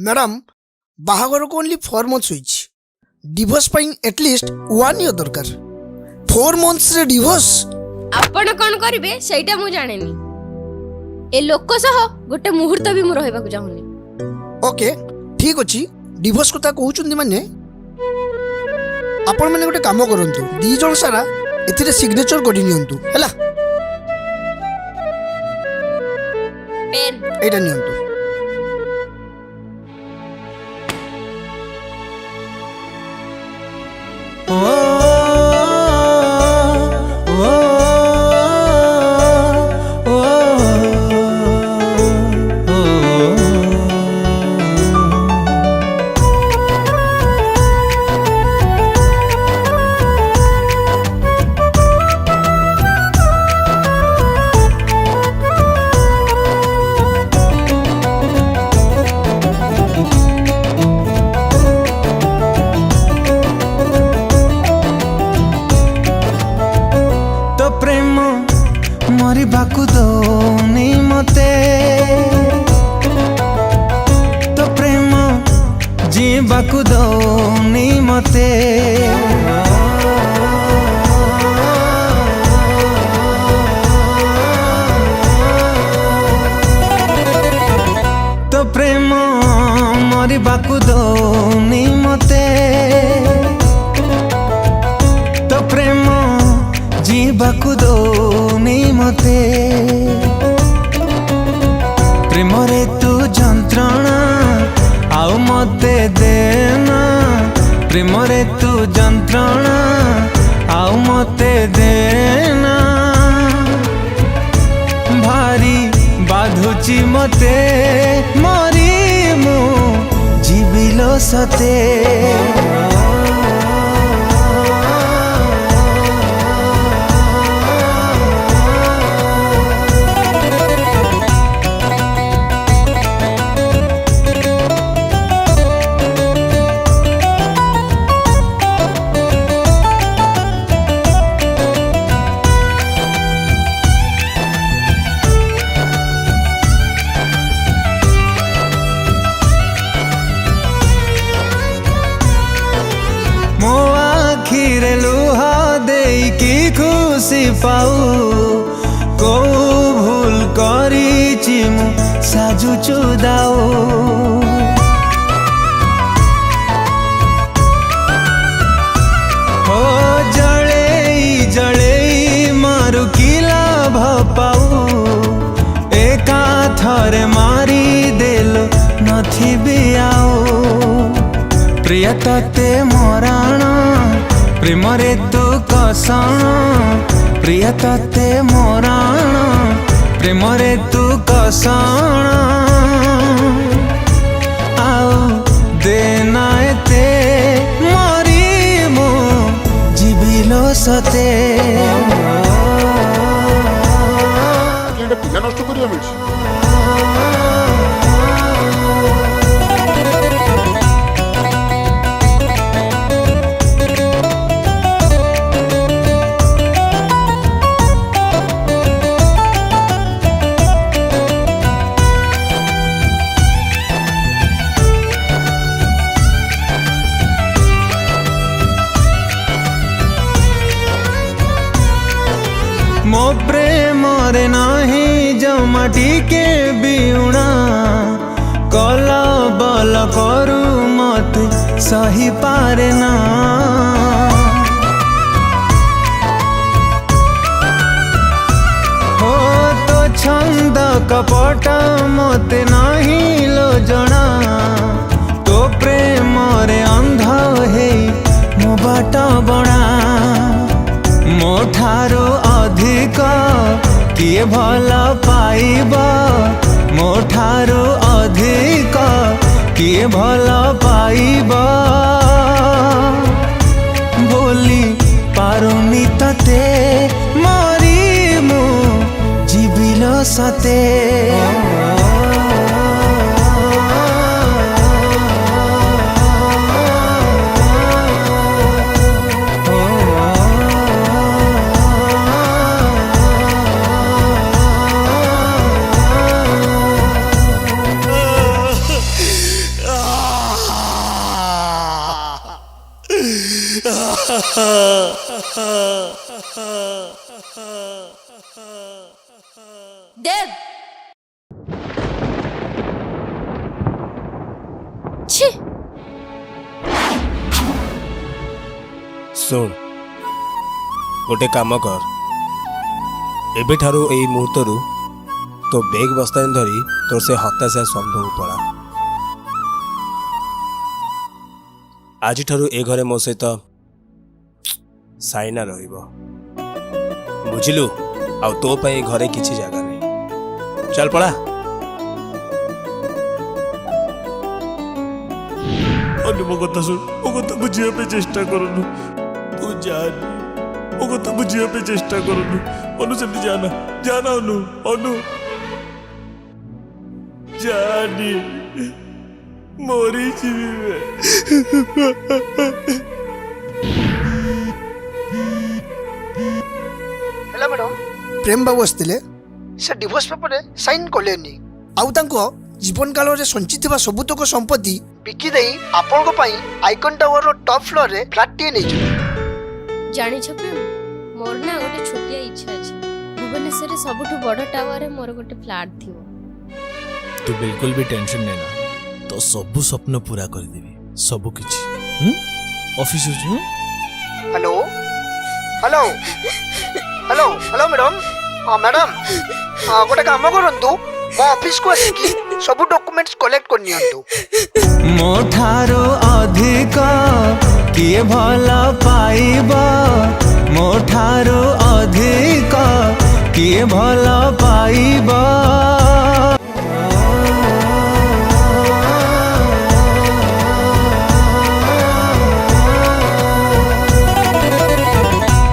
Madam बाहागर को only 4 months होइछि डिवोर्स पाइन एटलिस्ट 1 ईयर दरकार 4 मंथ्स रे डिवोर्स आपण कोन करिवे सेटा मु जानेनी ए लोक सह गोटे मुहूर्त भी मु रहबाकू चाहुनी। ओके ठीक अछि डिवोर्स कथा कहउचुंदी माने आपण माने गोटे काम करंतु दी जण सारा एथिरे सिग्नेचर करि नियंतु हैला पेन एटा नियंतु। मरिबाकू दौनी मते तो प्रेम जीवाकू दौनी मते तो प्रेम मरिबाकू दौनी मते तो प्रेम जीवाकू दौनी मते प्रेम रे तू जंत्रणा आउ मते देना प्रेम रे तू जंत्रणा आउ मते देना भारी बाधुची मते मरी मु जीविलो सते आखिरे लुहा दे की खुशी पाऊ को भूल करी मु साजु चुदाओ हो जड़े जड़े मारु की लाभ पाऊ एका थरे मारी देलो नथी भी आओ प्रिय तते मराण प्रेम रे तू कषण प्रिय तते मराण प्रेम रे तू कषण आउ देना एते मरी मु जीविलो सते पिला नष्ट करिया मिलछि मो प्रेम रे नाही जमा टिके बिउणा कल बल करू मत सही पारे ना हो तो छंद कपट मते नाही लो जना तो प्रेम रे अंध हे मो बाट बणा मो ठारो अधिक किए भल पाइब मो ठारो अधिक किए भल पाइब बोली पारुनी तते मरी मु जीविलो सते ଦେବ ଛି ଶୁଣ ଗୋଟେ କାମ କର ଏବେଠାରୁ ଏଇ ମୁହୂର୍ତ୍ତରୁ ତୋ ବେଗ ବସ୍ତାନି ଧରି ତୋର ସେ ହତାଶା ସନ୍ଧକୁ ପଳା ଆଜିଠାରୁ ଏ ଘରେ ମୋ ସହିତ ସାଇନା ରହିବ ବୁଝିଲୁ ଆଉ ତୋ ପାଇଁ ଏ ଘରେ କିଛି ଜାଗା ନାହିଁ ଚାଲ ପଳା ଅନୁ ମୋ କଥା ଶୁଣ ମୋ କଥା ବୁଝିବା ପାଇଁ ଚେଷ୍ଟା କରୁନୁ ତୁ ଯାନି ମୋ କଥା ବୁଝିବା ପାଇଁ ଚେଷ୍ଟା କରୁନୁ ଅନୁ ସେମିତି ଯାନା ଅନୁ ଅନୁ ଯାନି ମରିଯିବି ହେଲା ମ୍ୟାଡ଼ାମ ପ୍ରେମ ବାବୁ ଆସିଥିଲେ ସେ ଡିଭୋର୍ସ ପେପରରେ ସାଇନ୍ କଲେନି ଆଉ ତାଙ୍କ ଜୀବନ କାଳରେ ସଞ୍ଚିଥିବା ସବୁତକ ସମ୍ପତ୍ତି ବିକି ଦେଇ ଆପଣଙ୍କ ପାଇଁ ଆଇକନ୍ ଟାୱାରର ଟପ୍ ଫ୍ଲୋରରେ ଫ୍ଲାଟ୍ଟିଏ ନେଇଛନ୍ତି ଜାଣିଛ ପ୍ରେମ ମୋର ନା ଗୋଟେ ଛୋଟିଆ ଇଚ୍ଛା ଅଛି ଭୁବନେଶ୍ୱରରେ ସବୁଠୁ ବଡ଼ ଟାୱାରରେ ମୋର ଗୋଟେ ଫ୍ଲାଟ୍ ଥିବ ତୁ ବିଲକୁଲ ବି ଟେନସନ ନେନା ତ ସବୁ ସ୍ୱପ୍ନ ପୂରା କରିଦେବି ସବୁ କିଛି ଅଫିସ ଅଛି hello hello hello hello madam ହଁ ମ୍ୟାଡ଼ାମ ଗୋଟେ କାମ କରନ୍ତୁ ମୋ ଅଫିସକୁ ଆସିକି ସବୁ ଡକୁମେଣ୍ଟସ୍ କଲେକ୍ଟ କରିନିଅନ୍ତୁ ମୋ ଠାରୁ ଅଧିକ କିଏ ଭଲ ପାଇବ ମୋ ଠାରୁ ଅଧିକ କିଏ ଭଲ ପାଇବ